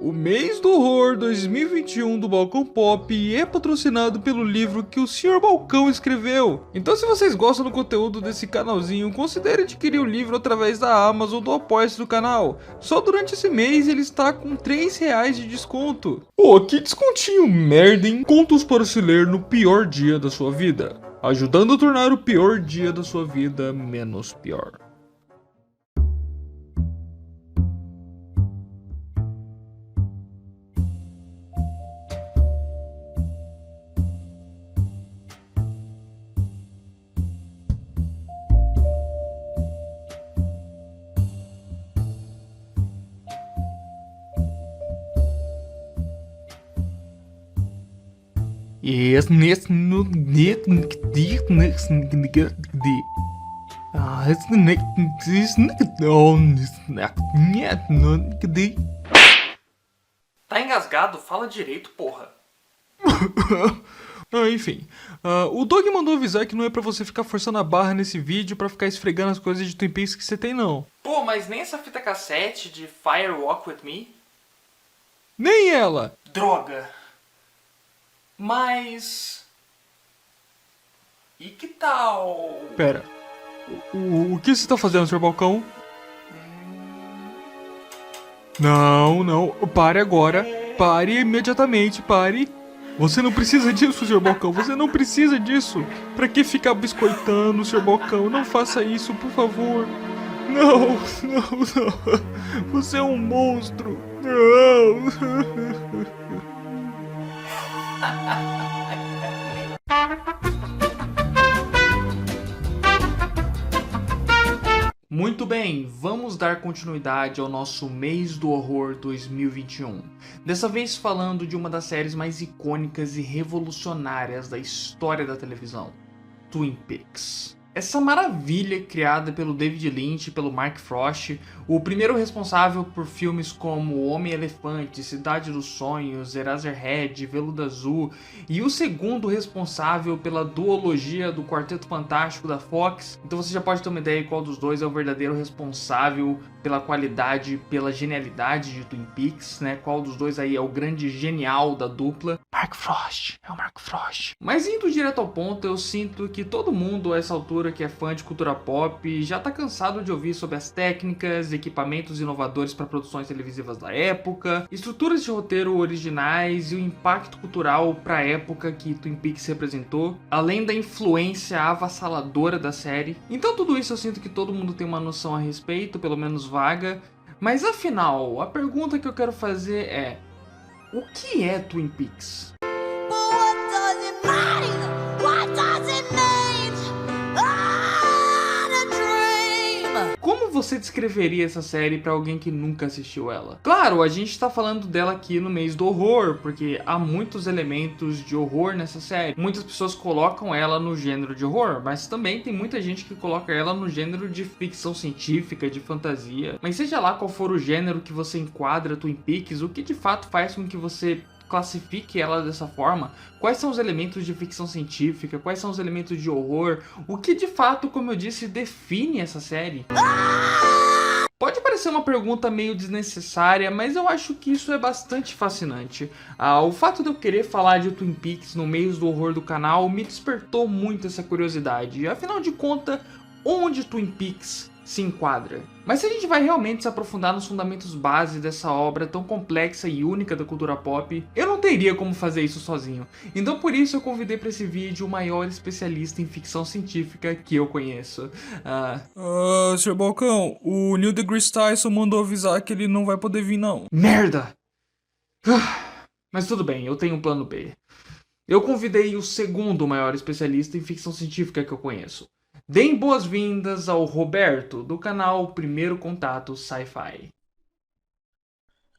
O mês do horror 2021 do Balcão Pop é patrocinado pelo livro que o Sr. Balcão escreveu. Então, se vocês gostam do conteúdo desse canalzinho, considere adquirir o livro através da Amazon ou do Apoia-se do canal. Só durante esse mês ele está com R$3 de desconto. Pô, que descontinho merda, hein? Contos para se ler no pior dia da sua vida, ajudando a tornar o pior dia da sua vida menos pior. Tá engasgado? Fala direito, porra. Enfim, o Doug mandou avisar que não é pra você ficar forçando a barra nesse vídeo pra ficar esfregando as coisas de Twin Peaks que você tem, não. Pô, mas nem essa fita cassete de Fire Walk With Me? Nem ela! Droga. Mas... E que tal... Pera, o que você tá fazendo, Sr. Balcão? Não, pare agora. Pare imediatamente, pare. Você não precisa disso, Sr. Balcão, você não precisa disso. Pra que ficar biscoitando, Sr. Balcão? Não faça isso, por favor. Não. Você é um monstro. Não. Muito bem, vamos dar continuidade ao nosso mês do horror 2021. Dessa vez falando de uma das séries mais icônicas e revolucionárias da história da televisão, Twin Peaks. Essa maravilha criada pelo David Lynch e pelo Mark Frost, o primeiro responsável por filmes como O Homem-Elefante, Cidade dos Sonhos, Eraserhead, Veludo Azul, e o segundo responsável pela duologia do Quarteto Fantástico da Fox. Então você já pode ter uma ideia de qual dos dois é o verdadeiro responsável pela qualidade, pela genialidade de Twin Peaks, né? Qual dos dois aí é o grande genial da dupla. Mark Frost, é o Mark Frost. Mas indo direto ao ponto, eu sinto que todo mundo a essa altura que é fã de cultura pop já tá cansado de ouvir sobre as técnicas, equipamentos inovadores para produções televisivas da época, estruturas de roteiro originais e o impacto cultural para a época que Twin Peaks representou, além da influência avassaladora da série. Então tudo isso eu sinto que todo mundo tem uma noção a respeito, pelo menos vaga, mas afinal, a pergunta que eu quero fazer é: o que é Twin Peaks? Como você descreveria essa série pra alguém que nunca assistiu ela? Claro, a gente tá falando dela aqui no mês do horror, porque há muitos elementos de horror nessa série. Muitas pessoas colocam ela no gênero de horror, mas também tem muita gente que coloca ela no gênero de ficção científica, de fantasia. Mas seja lá qual for o gênero que você enquadra Twin Peaks, o que de fato faz com que você classifique ela dessa forma? Quais são os elementos de ficção científica? Quais são os elementos de horror? O que de fato, como eu disse, define essa série? Pode parecer uma pergunta meio desnecessária, mas eu acho que isso é bastante fascinante. O fato de eu querer falar de Twin Peaks no mês do horror do canal me despertou muito essa curiosidade. Afinal de contas, onde Twin Peaks se enquadra? Mas se a gente vai realmente se aprofundar nos fundamentos base dessa obra tão complexa e única da cultura pop, eu não teria como fazer isso sozinho. Então por isso eu convidei para esse vídeo o maior especialista em ficção científica que eu conheço. Sr. Balcão, o Neil deGrasse Tyson mandou avisar que ele não vai poder vir, não. Merda! Mas tudo bem, eu tenho um plano B. Eu convidei o segundo maior especialista em ficção científica que eu conheço. Deem boas-vindas ao Roberto, do canal Primeiro Contato Sci-Fi.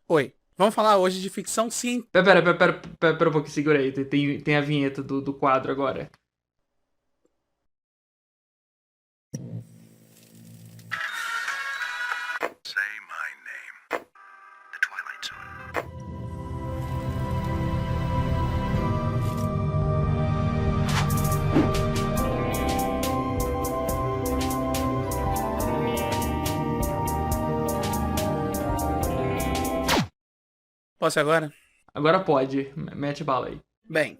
Oi, vamos falar hoje de ficção científica. Pera um pouquinho, segura aí, tem a vinheta do quadro agora. Say my name. The Twilight Zone. Posso ir agora? Agora pode, mete bala aí. Bem,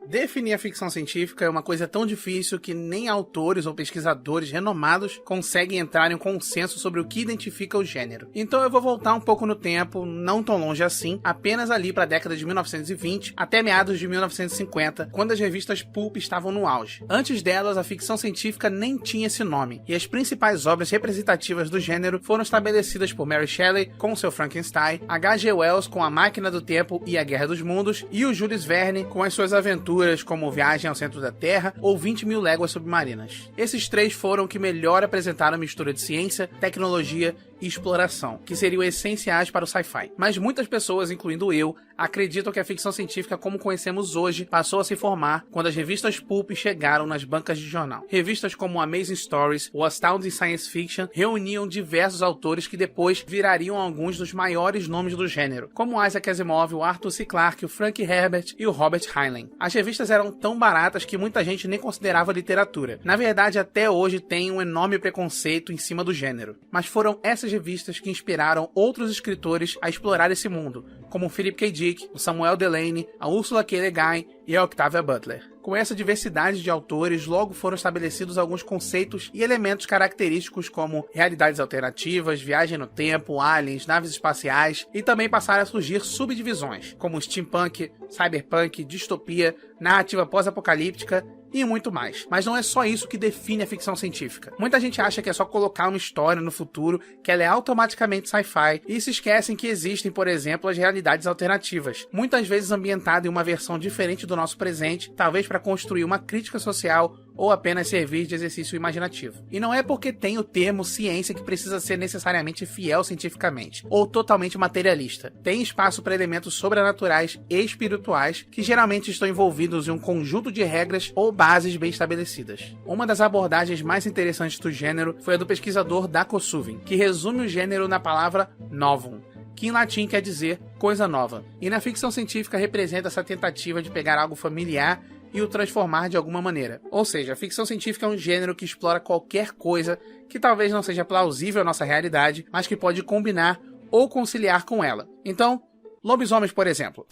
definir a ficção científica é uma coisa tão difícil que nem autores ou pesquisadores renomados conseguem entrar em um consenso sobre o que identifica o gênero. Então eu vou voltar um pouco no tempo, não tão longe assim, apenas ali para a década de 1920 até meados de 1950, quando as revistas pulp estavam no auge. Antes delas, a ficção científica nem tinha esse nome, e as principais obras representativas do gênero foram estabelecidas por Mary Shelley com seu Frankenstein, H.G. Wells com A Máquina do Tempo e A Guerra dos Mundos, e o Jules Verne com as suas aventuras como Viagem ao Centro da Terra ou 20.000 Léguas Submarinas. Esses três foram que melhor apresentaram a mistura de ciência, tecnologia e exploração, que seriam essenciais para o sci-fi. Mas muitas pessoas, incluindo eu, acreditam que a ficção científica como conhecemos hoje passou a se formar quando as revistas pulp chegaram nas bancas de jornal. Revistas como Amazing Stories ou Astounding Science Fiction reuniam diversos autores que depois virariam alguns dos maiores nomes do gênero, como Isaac Asimov, o Arthur C. Clarke, o Frank Herbert e o Robert Heinlein. As revistas eram tão baratas que muita gente nem considerava literatura. Na verdade, até hoje tem um enorme preconceito em cima do gênero. Mas foram essas revistas que inspiraram outros escritores a explorar esse mundo, como o Philip K. Dick, o Samuel Delany, a Ursula K. Le Guin e a Octavia Butler. Com essa diversidade de autores, logo foram estabelecidos alguns conceitos e elementos característicos como realidades alternativas, viagem no tempo, aliens, naves espaciais, e também passaram a surgir subdivisões, como steampunk, cyberpunk, distopia, narrativa pós-apocalíptica e muito mais. Mas não é só isso que define a ficção científica. Muita gente acha que é só colocar uma história no futuro, que ela é automaticamente sci-fi, e se esquecem que existem, por exemplo, as realidades alternativas, muitas vezes ambientada em uma versão diferente do nosso presente, talvez para construir uma crítica social ou apenas servir de exercício imaginativo. E não é porque tem o termo ciência que precisa ser necessariamente fiel cientificamente, ou totalmente materialista. Tem espaço para elementos sobrenaturais e espirituais que geralmente estão envolvidos em um conjunto de regras ou bases bem estabelecidas. Uma das abordagens mais interessantes do gênero foi a do pesquisador Daco Suvin, que resume o gênero na palavra novum, que em latim quer dizer coisa nova, e na ficção científica representa essa tentativa de pegar algo familiar e o transformar de alguma maneira. Ou seja, a ficção científica é um gênero que explora qualquer coisa que talvez não seja plausível à nossa realidade, mas que pode combinar ou conciliar com ela. Então, lobisomens, por exemplo.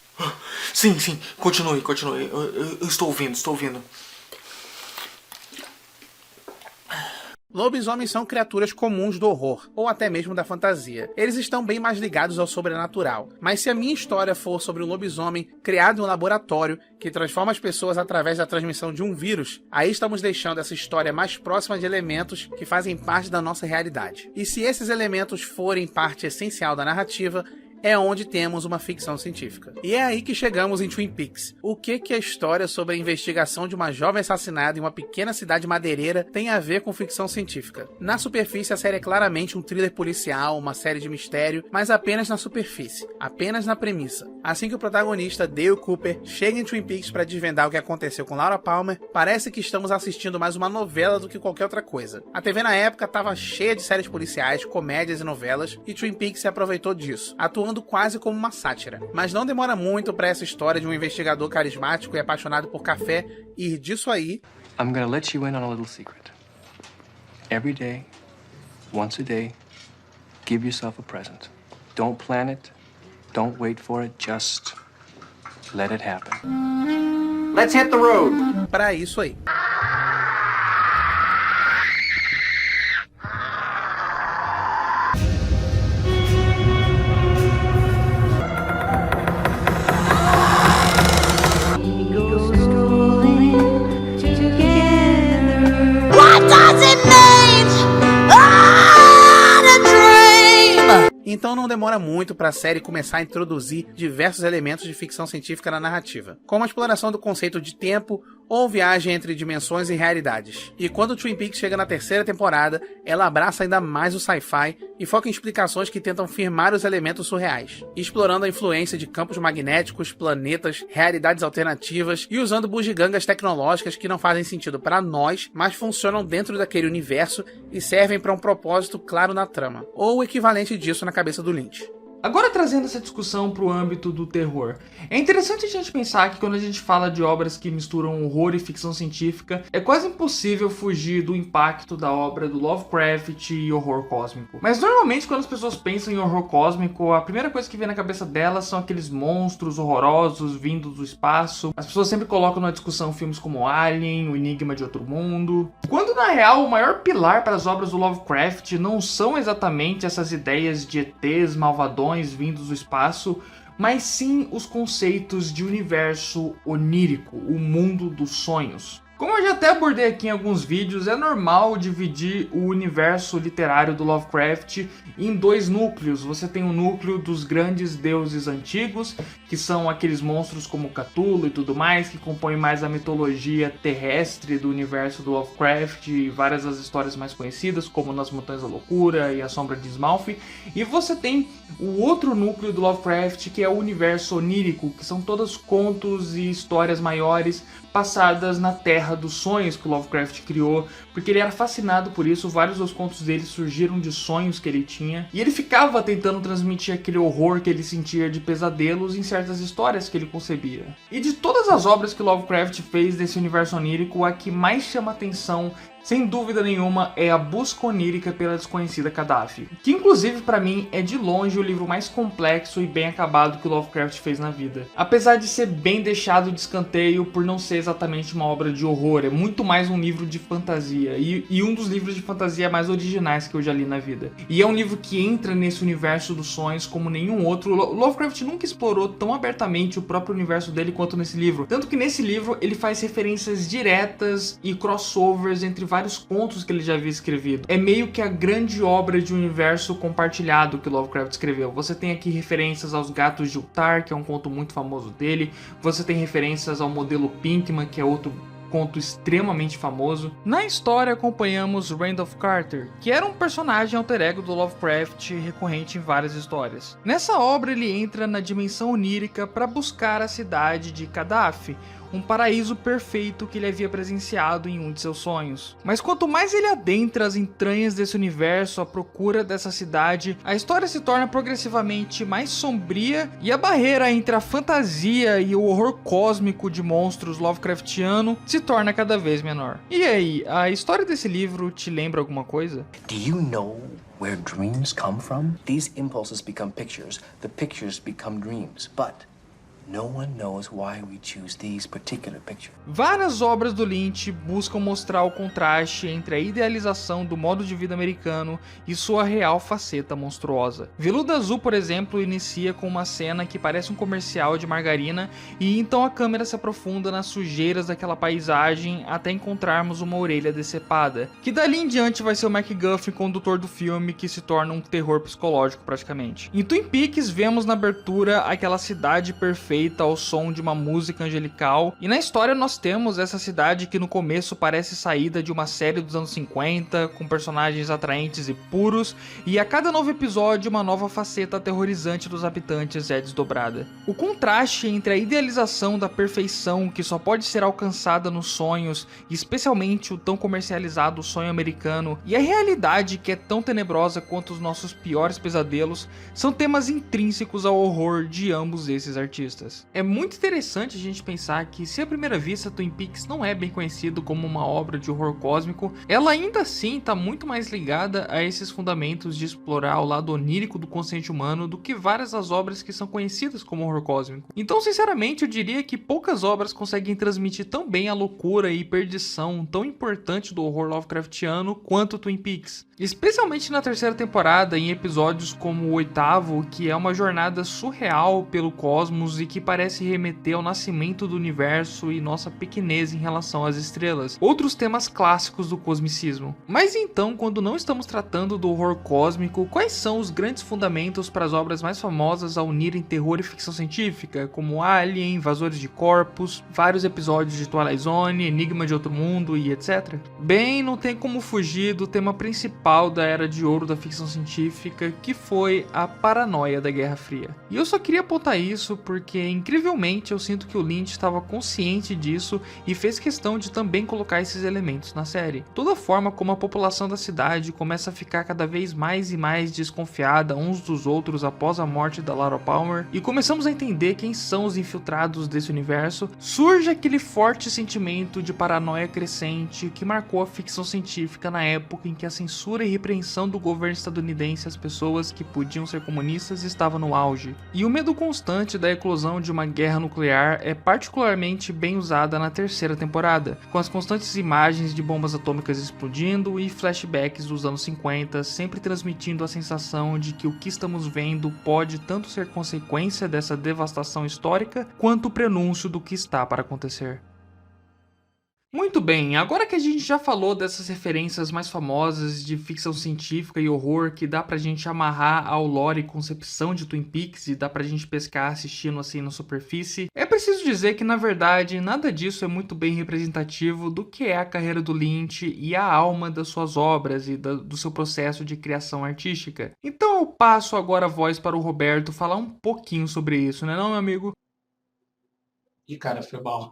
Sim, continue. Eu estou ouvindo. Lobisomens são criaturas comuns do horror, ou até mesmo da fantasia. Eles estão bem mais ligados ao sobrenatural. Mas se a minha história for sobre um lobisomem criado em um laboratório que transforma as pessoas através da transmissão de um vírus, aí estamos deixando essa história mais próxima de elementos que fazem parte da nossa realidade. E se esses elementos forem parte essencial da narrativa, é onde temos uma ficção científica. E é aí que chegamos em Twin Peaks. O que a história sobre a investigação de uma jovem assassinada em uma pequena cidade madeireira tem a ver com ficção científica? Na superfície, a série é claramente um thriller policial, uma série de mistério, mas apenas na superfície, apenas na premissa. Assim que o protagonista, Dale Cooper, chega em Twin Peaks para desvendar o que aconteceu com Laura Palmer, parece que estamos assistindo mais uma novela do que qualquer outra coisa. A TV na época estava cheia de séries policiais, comédias e novelas, e Twin Peaks se aproveitou disso, atuando quase como uma sátira. Mas não demora muito para essa história de um investigador carismático e apaixonado por café ir disso aí. I'm gonna let you in on a little secret. Every day, once a day, give yourself a present. Don't plan it, don't wait for it, just let it happen. Let's hit the road. Para isso aí. Então não demora muito para a série começar a introduzir diversos elementos de ficção científica na narrativa, como a exploração do conceito de tempo ou viagem entre dimensões e realidades. E quando Twin Peaks chega na terceira temporada, ela abraça ainda mais o sci-fi e foca em explicações que tentam firmar os elementos surreais, explorando a influência de campos magnéticos, planetas, realidades alternativas e usando bugigangas tecnológicas que não fazem sentido para nós, mas funcionam dentro daquele universo e servem para um propósito claro na trama, ou o equivalente disso na cabeça do Lynch. Agora trazendo essa discussão para o âmbito do terror, é interessante a gente pensar que quando a gente fala de obras que misturam horror e ficção científica, é quase impossível fugir do impacto da obra do Lovecraft e horror cósmico. Mas normalmente quando as pessoas pensam em horror cósmico, a primeira coisa que vem na cabeça delas são aqueles monstros horrorosos vindos do espaço. As pessoas sempre colocam na discussão filmes como Alien, O Enigma de Outro Mundo, quando na real o maior pilar para as obras do Lovecraft não são exatamente essas ideias de ETs malvadões vindos do espaço, mas sim os conceitos de universo onírico, o mundo dos sonhos. Como eu já até abordei aqui em alguns vídeos, é normal dividir o universo literário do Lovecraft em dois núcleos. Você tem o núcleo dos grandes deuses antigos, que são aqueles monstros como Cthulhu e tudo mais, que compõem mais a mitologia terrestre do universo do Lovecraft e várias das histórias mais conhecidas, como Nas Montanhas da Loucura e A Sombra de Smalfi. E você tem o outro núcleo do Lovecraft, que é o universo onírico, que são todos contos e histórias maiores passadas na Terra dos Sonhos que o Lovecraft criou, porque ele era fascinado por isso. Vários dos contos dele surgiram de sonhos que ele tinha, e ele ficava tentando transmitir aquele horror que ele sentia de pesadelos em certas histórias que ele concebia. E de todas as obras que o Lovecraft fez desse universo onírico, a que mais chama atenção, sem dúvida nenhuma, é A Busca Onírica pela Desconhecida Gaddafi, que inclusive para mim é de longe o livro mais complexo e bem acabado que o Lovecraft fez na vida. Apesar de ser bem deixado de escanteio por não ser exatamente uma obra de horror, é muito mais um livro de fantasia, e um dos livros de fantasia mais originais que eu já li na vida. E é um livro que entra nesse universo dos sonhos como nenhum outro. O Lovecraft nunca explorou tão abertamente o próprio universo dele quanto nesse livro, tanto que nesse livro ele faz referências diretas e crossovers entre vários contos que ele já havia escrevido. É meio que a grande obra de universo compartilhado que o Lovecraft escreveu. Você tem aqui referências aos Gatos de Uttar, que é um conto muito famoso dele. Você tem referências ao modelo Pinkman, que é outro conto extremamente famoso. Na história acompanhamos Randolph Carter, que era um personagem alter ego do Lovecraft recorrente em várias histórias. Nessa obra ele entra na dimensão onírica para buscar a cidade de Gaddafi, um paraíso perfeito que ele havia presenciado em um de seus sonhos. Mas quanto mais ele adentra as entranhas desse universo à procura dessa cidade, a história se torna progressivamente mais sombria e a barreira entre a fantasia e o horror cósmico de monstros Lovecraftiano se torna cada vez menor. E aí, a história desse livro te lembra alguma coisa? Do you know where dreams come from? These impulses become pictures. The pictures become dreams. But no one knows why we choose these particular pictures. Várias obras do Lynch buscam mostrar o contraste entre a idealização do modo de vida americano e sua real faceta monstruosa. Veludo Azul, por exemplo, inicia com uma cena que parece um comercial de margarina, e então a câmera se aprofunda nas sujeiras daquela paisagem até encontrarmos uma orelha decepada, que dali em diante vai ser o MacGuffin condutor do filme, que se torna um terror psicológico praticamente. Em Twin Peaks vemos na abertura aquela cidade perfeita ao som de uma música angelical, e na história nós temos essa cidade que no começo parece saída de uma série dos anos 50, com personagens atraentes e puros, e a cada novo episódio uma nova faceta aterrorizante dos habitantes é desdobrada. O contraste entre a idealização da perfeição que só pode ser alcançada nos sonhos, e especialmente o tão comercializado sonho americano, e a realidade que é tão tenebrosa quanto os nossos piores pesadelos, são temas intrínsecos ao horror de ambos esses artistas. É muito interessante a gente pensar que, se à primeira vista Twin Peaks não é bem conhecido como uma obra de horror cósmico, ela ainda assim está muito mais ligada a esses fundamentos de explorar o lado onírico do consciente humano do que várias das obras que são conhecidas como horror cósmico. Então, sinceramente, eu diria que poucas obras conseguem transmitir tão bem a loucura e perdição tão importante do horror Lovecraftiano quanto Twin Peaks. Especialmente na terceira temporada, em episódios como o 8º, que é uma jornada surreal pelo cosmos e que parece remeter ao nascimento do universo e nossa pequenez em relação às estrelas, outros temas clássicos do cosmicismo. Mas então, quando não estamos tratando do horror cósmico, quais são os grandes fundamentos para as obras mais famosas a unirem terror e ficção científica, como Alien, Invasores de Corpos, vários episódios de Twilight Zone, Enigma de Outro Mundo e etc? Bem, não tem como fugir do tema principal da era de ouro da ficção científica, que foi a paranoia da Guerra Fria. E eu só queria apontar isso porque porque incrivelmente eu sinto que o Lynch estava consciente disso e fez questão de também colocar esses elementos na série. Toda a forma como a população da cidade começa a ficar cada vez mais e mais desconfiada uns dos outros após a morte da Laura Palmer e começamos a entender quem são os infiltrados desse universo, surge aquele forte sentimento de paranoia crescente que marcou a ficção científica na época em que a censura e repreensão do governo estadunidense às pessoas que podiam ser comunistas estava no auge. E o medo constante da eclosão de uma guerra nuclear é particularmente bem usada na terceira temporada, com as constantes imagens de bombas atômicas explodindo e flashbacks dos anos 50, sempre transmitindo a sensação de que o que estamos vendo pode tanto ser consequência dessa devastação histórica, quanto o prenúncio do que está para acontecer. Muito bem, agora que a gente já falou dessas referências mais famosas de ficção científica e horror que dá pra gente amarrar ao lore e concepção de Twin Peaks e dá pra gente pescar assistindo assim na superfície, é preciso dizer que na verdade nada disso é muito bem representativo do que é a carreira do Lynch e a alma das suas obras e do seu processo de criação artística. Então eu passo agora a voz para o Roberto falar um pouquinho sobre isso, né não, meu amigo? Ih, cara, foi mal.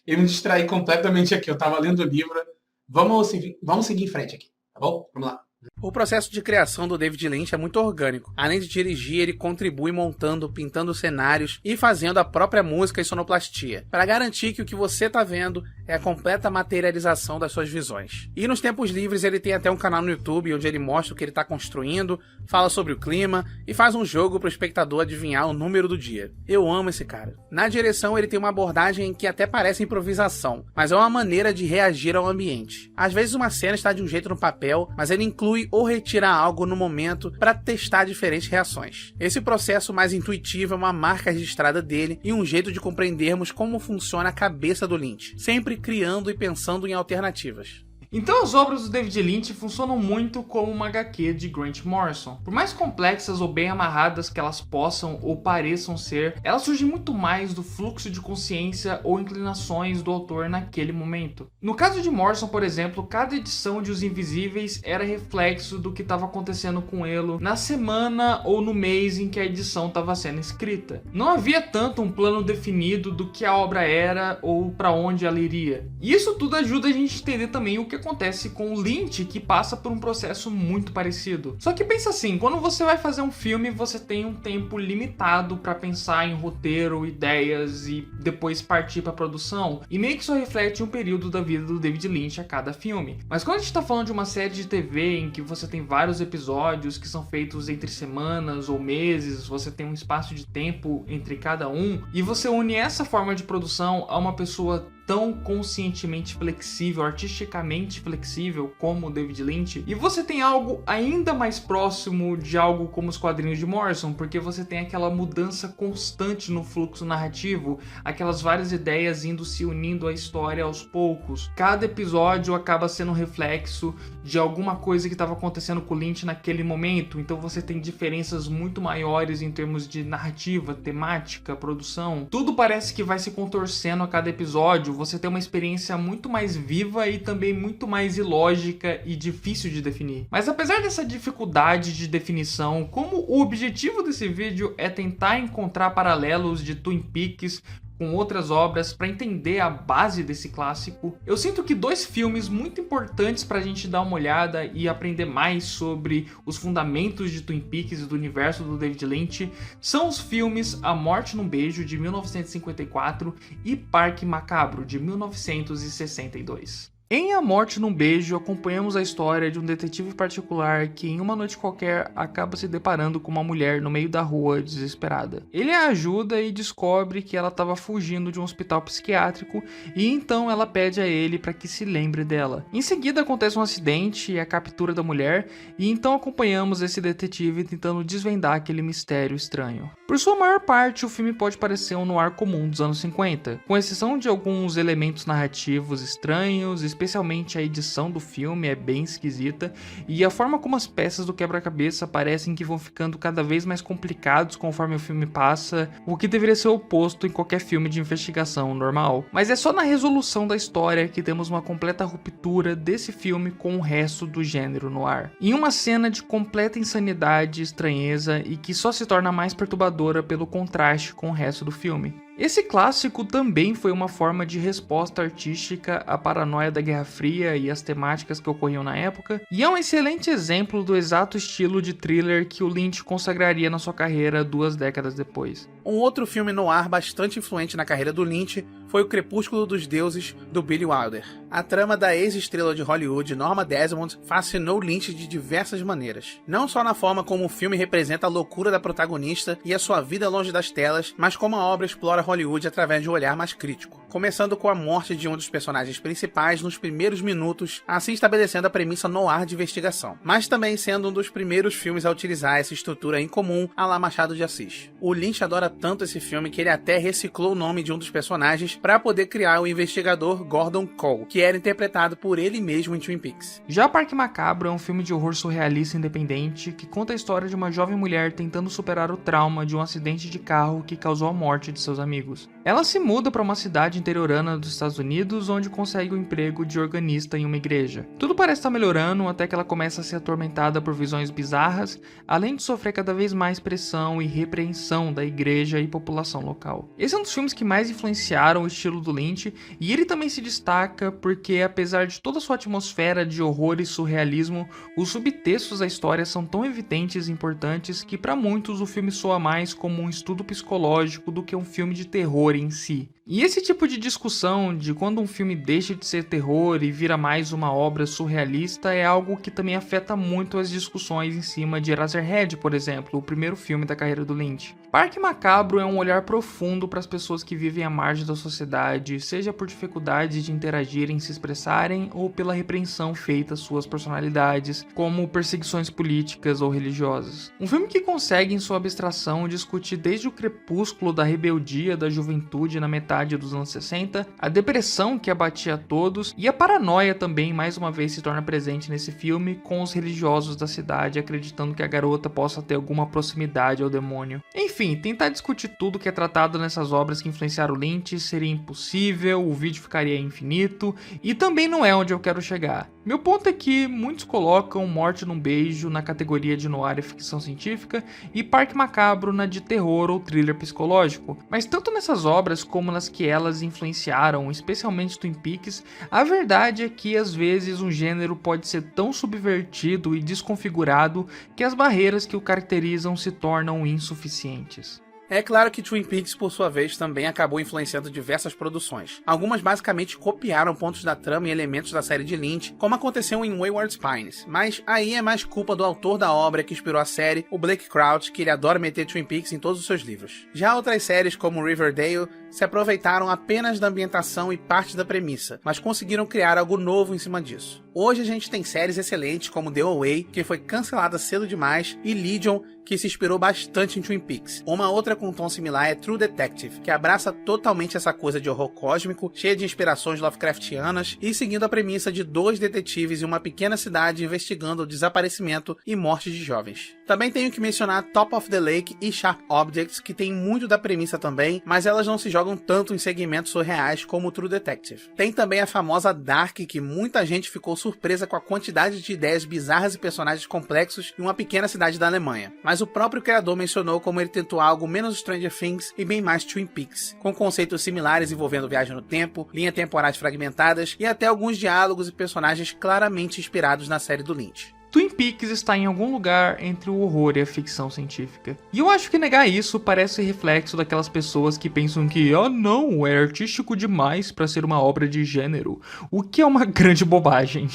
Eu me distraí completamente aqui. Eu tava lendo o livro. Vamos seguir em frente aqui, tá bom? Vamos lá. O processo de criação do David Lynch é muito orgânico. Além de dirigir, ele contribui montando, pintando cenários e fazendo a própria música e sonoplastia, para garantir que o que você tá vendo é a completa materialização das suas visões. E nos tempos livres ele tem até um canal no YouTube onde ele mostra o que ele tá construindo, fala sobre o clima e faz um jogo pro espectador adivinhar o número do dia. Eu amo esse cara. Na direção ele tem uma abordagem que até parece improvisação, mas é uma maneira de reagir ao ambiente. Às vezes uma cena está de um jeito no papel, mas ele inclui ou retira algo no momento para testar diferentes reações. Esse processo mais intuitivo é uma marca registrada dele e um jeito de compreendermos como funciona a cabeça do Lynch, sempre criando e pensando em alternativas. Então as obras do David Lynch funcionam muito como uma HQ de Grant Morrison. Por mais complexas ou bem amarradas que elas possam ou pareçam ser, elas surgem muito mais do fluxo de consciência ou inclinações do autor naquele momento. No caso de Morrison, por exemplo, cada edição de Os Invisíveis era reflexo do que estava acontecendo com ele na semana ou no mês em que a edição estava sendo escrita. Não havia tanto um plano definido do que a obra era ou para onde ela iria. E isso tudo ajuda a gente a entender também o que acontece com o Lynch, que passa por um processo muito parecido. Só que pensa assim, quando você vai fazer um filme, você tem um tempo limitado para pensar em roteiro, ideias e depois partir para produção, e meio que isso reflete um período da vida do David Lynch a cada filme. Mas quando a gente tá falando de uma série de TV em que você tem vários episódios que são feitos entre semanas ou meses, você tem um espaço de tempo entre cada um, e você une essa forma de produção a uma pessoa tão conscientemente flexível, artisticamente flexível como o David Lynch, e você tem algo ainda mais próximo de algo como os quadrinhos de Morrison, porque você tem aquela mudança constante no fluxo narrativo, aquelas várias ideias indo se unindo à história aos poucos. Cada episódio acaba sendo um reflexo de alguma coisa que estava acontecendo com o Lynch naquele momento, então você tem diferenças muito maiores em termos de narrativa, temática, produção. Tudo parece que vai se contorcendo a cada episódio, você tem uma experiência muito mais viva e também muito mais ilógica e difícil de definir. Mas apesar dessa dificuldade de definição, como o objetivo desse vídeo é tentar encontrar paralelos de Twin Peaks com outras obras para entender a base desse clássico, eu sinto que dois filmes muito importantes para a gente dar uma olhada e aprender mais sobre os fundamentos de Twin Peaks e do universo do David Lynch são os filmes A Morte num Beijo, de 1954, e Parque Macabro, de 1962. Em A Morte num Beijo, acompanhamos a história de um detetive particular que em uma noite qualquer acaba se deparando com uma mulher no meio da rua desesperada. Ele a ajuda e descobre que ela estava fugindo de um hospital psiquiátrico e então ela pede a ele para que se lembre dela. Em seguida acontece um acidente e a captura da mulher e então acompanhamos esse detetive tentando desvendar aquele mistério estranho. Por sua maior parte, o filme pode parecer um noir comum dos anos 50, com exceção de alguns elementos narrativos estranhos, especialmente a edição do filme é bem esquisita, e a forma como as peças do quebra-cabeça parecem que vão ficando cada vez mais complicados conforme o filme passa, o que deveria ser oposto em qualquer filme de investigação normal. Mas é só na resolução da história que temos uma completa ruptura desse filme com o resto do gênero noir. Em uma cena de completa insanidade e estranheza e que só se torna mais perturbadora pelo contraste com o resto do filme. Esse clássico também foi uma forma de resposta artística à paranoia da Guerra Fria e às temáticas que ocorriam na época, e é um excelente exemplo do exato estilo de thriller que o Lynch consagraria na sua carreira 2 décadas depois. Um outro filme noir bastante influente na carreira do Lynch foi O Crepúsculo dos Deuses, do Billy Wilder. A trama da ex-estrela de Hollywood, Norma Desmond, fascinou Lynch de diversas maneiras. Não só na forma como o filme representa a loucura da protagonista e a sua vida longe das telas, mas como a obra explora Hollywood através de um olhar mais crítico. Começando com a morte de um dos personagens principais nos primeiros minutos, assim estabelecendo a premissa noir de investigação, mas também sendo um dos primeiros filmes a utilizar essa estrutura incomum à la Machado de Assis. O Lynch adora tanto esse filme que ele até reciclou o nome de um dos personagens para poder criar o investigador Gordon Cole, que era interpretado por ele mesmo em Twin Peaks. Já Parque Macabro é um filme de horror surrealista independente que conta a história de uma jovem mulher tentando superar o trauma de um acidente de carro que causou a morte de seus amigos. Ela se muda para uma cidade interiorana dos Estados Unidos, onde consegue o emprego de organista em uma igreja. Tudo parece estar melhorando até que ela começa a ser atormentada por visões bizarras, além de sofrer cada vez mais pressão e repreensão da igreja e população local. Esse é um dos filmes que mais influenciaram o estilo do Lynch, e ele também se destaca porque, apesar de toda a sua atmosfera de horror e surrealismo, os subtextos da história são tão evidentes e importantes que para muitos o filme soa mais como um estudo psicológico do que um filme de terror em si. E esse tipo de discussão de quando um filme deixa de ser terror e vira mais uma obra surrealista é algo que também afeta muito as discussões em cima de Eraserhead, por exemplo, o primeiro filme da carreira do Lynch. Parque Macabro é um olhar profundo para as pessoas que vivem à margem da sociedade, seja por dificuldade de interagirem e se expressarem ou pela repreensão feita às suas personalidades, como perseguições políticas ou religiosas. Um filme que consegue em sua abstração discutir desde o crepúsculo da rebeldia da juventude na metade dos anos 60, a depressão que abatia a todos e a paranoia também mais uma vez se torna presente nesse filme, com os religiosos da cidade acreditando que a garota possa ter alguma proximidade ao demônio. Enfim, tentar discutir tudo que é tratado nessas obras que influenciaram Lynch seria impossível, o vídeo ficaria infinito e também não é onde eu quero chegar. Meu ponto é que muitos colocam Morte num Beijo na categoria de noir e ficção científica e Parque Macabro na de terror ou thriller psicológico, mas tanto nessas obras como nas que elas influenciaram, especialmente Twin Peaks, a verdade é que às vezes um gênero pode ser tão subvertido e desconfigurado que as barreiras que o caracterizam se tornam insuficientes. É claro que Twin Peaks, por sua vez, também acabou influenciando diversas produções. Algumas basicamente copiaram pontos da trama e elementos da série de Lynch, como aconteceu em Wayward Pines, mas aí é mais culpa do autor da obra que inspirou a série, o Blake Crouch, que ele adora meter Twin Peaks em todos os seus livros. Já outras séries, como Riverdale, se aproveitaram apenas da ambientação e parte da premissa, mas conseguiram criar algo novo em cima disso. Hoje a gente tem séries excelentes como The Away, que foi cancelada cedo demais, e Legion, que se inspirou bastante em Twin Peaks. Uma outra com um tom similar é True Detective, que abraça totalmente essa coisa de horror cósmico, cheia de inspirações Lovecraftianas e seguindo a premissa de 2 detetives em uma pequena cidade investigando o desaparecimento e morte de jovens. Também tenho que mencionar Top of the Lake e Sharp Objects, que tem muito da premissa também, mas elas não se jogam tanto em segmentos surreais como True Detective. Tem também a famosa Dark, que muita gente ficou surpresa com a quantidade de ideias bizarras e personagens complexos em uma pequena cidade da Alemanha. Mas o próprio criador mencionou como ele tentou algo menos Stranger Things e bem mais Twin Peaks, com conceitos similares envolvendo viagem no tempo, linhas temporais fragmentadas e até alguns diálogos e personagens claramente inspirados na série do Lynch. Twin Peaks está em algum lugar entre o horror e a ficção científica. E eu acho que negar isso parece reflexo daquelas pessoas que pensam que não, é artístico demais para ser uma obra de gênero, o que é uma grande bobagem.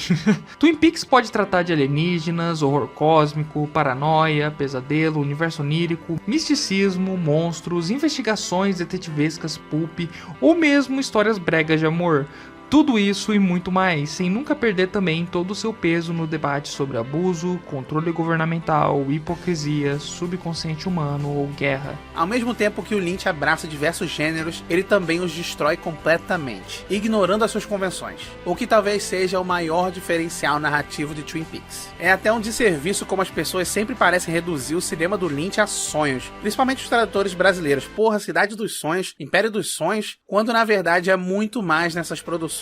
Twin Peaks pode tratar de alienígenas, horror cósmico, paranoia, pesadelo, universo onírico, misticismo, monstros, investigações detetivescas pulp ou mesmo histórias bregas de amor. Tudo isso e muito mais, sem nunca perder também todo o seu peso no debate sobre abuso, controle governamental, hipocrisia, subconsciente humano ou guerra. Ao mesmo tempo que o Lynch abraça diversos gêneros, ele também os destrói completamente, ignorando as suas convenções, o que talvez seja o maior diferencial narrativo de Twin Peaks. É até um desserviço como as pessoas sempre parecem reduzir o cinema do Lynch a sonhos, principalmente os tradutores brasileiros. Porra, Cidade dos Sonhos, Império dos Sonhos, quando na verdade é muito mais nessas produções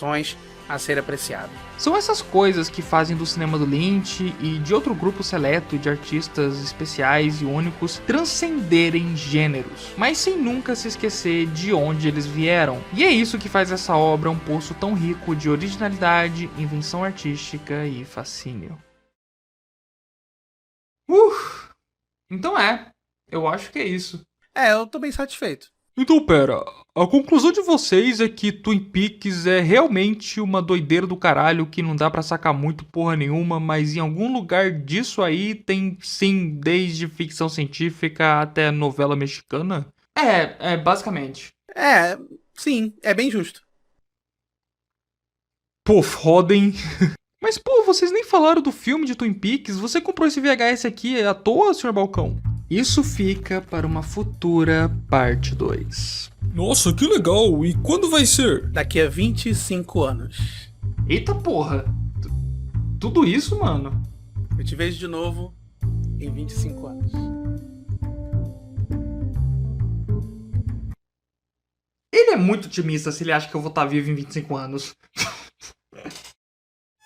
a ser apreciado. São essas coisas que fazem do cinema do Lynch e de outro grupo seleto de artistas especiais e únicos transcenderem gêneros, mas sem nunca se esquecer de onde eles vieram. E é isso que faz essa obra um poço tão rico de originalidade, invenção artística e fascínio. Então eu acho que é isso. Eu tô bem satisfeito. Então pera, a conclusão de vocês é que Twin Peaks é realmente uma doideira do caralho que não dá pra sacar muito porra nenhuma, mas em algum lugar disso aí tem sim, desde ficção científica até novela mexicana? Basicamente. Sim, é bem justo. Pô, foda, hein? Mas pô, vocês nem falaram do filme de Twin Peaks, você comprou esse VHS aqui à toa, Sr. Balcão? Isso fica para uma futura parte 2. Nossa, que legal! E quando vai ser? Daqui a 25 anos. Eita porra! Tudo isso, mano? Eu te vejo de novo em 25 anos. Ele é muito otimista se ele acha que eu vou estar vivo em 25 anos.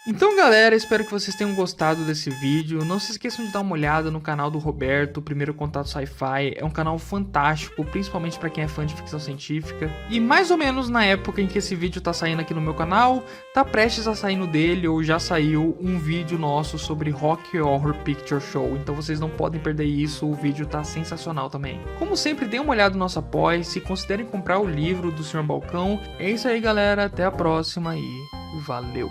Então galera, espero que vocês tenham gostado desse vídeo. Não se esqueçam de dar uma olhada no canal do Roberto, Primeiro Contato Sci-Fi. É um canal fantástico, principalmente para quem é fã de ficção científica. E mais ou menos na época em que esse vídeo tá saindo aqui no meu canal, tá prestes a sair no dele, ou já saiu um vídeo nosso sobre Rocky Horror Picture Show. Então vocês não podem perder isso, o vídeo tá sensacional também. Como sempre, deem uma olhada no nosso apoio, se considerem comprar o livro do Sr. Balcão. É isso aí galera, até a próxima e valeu!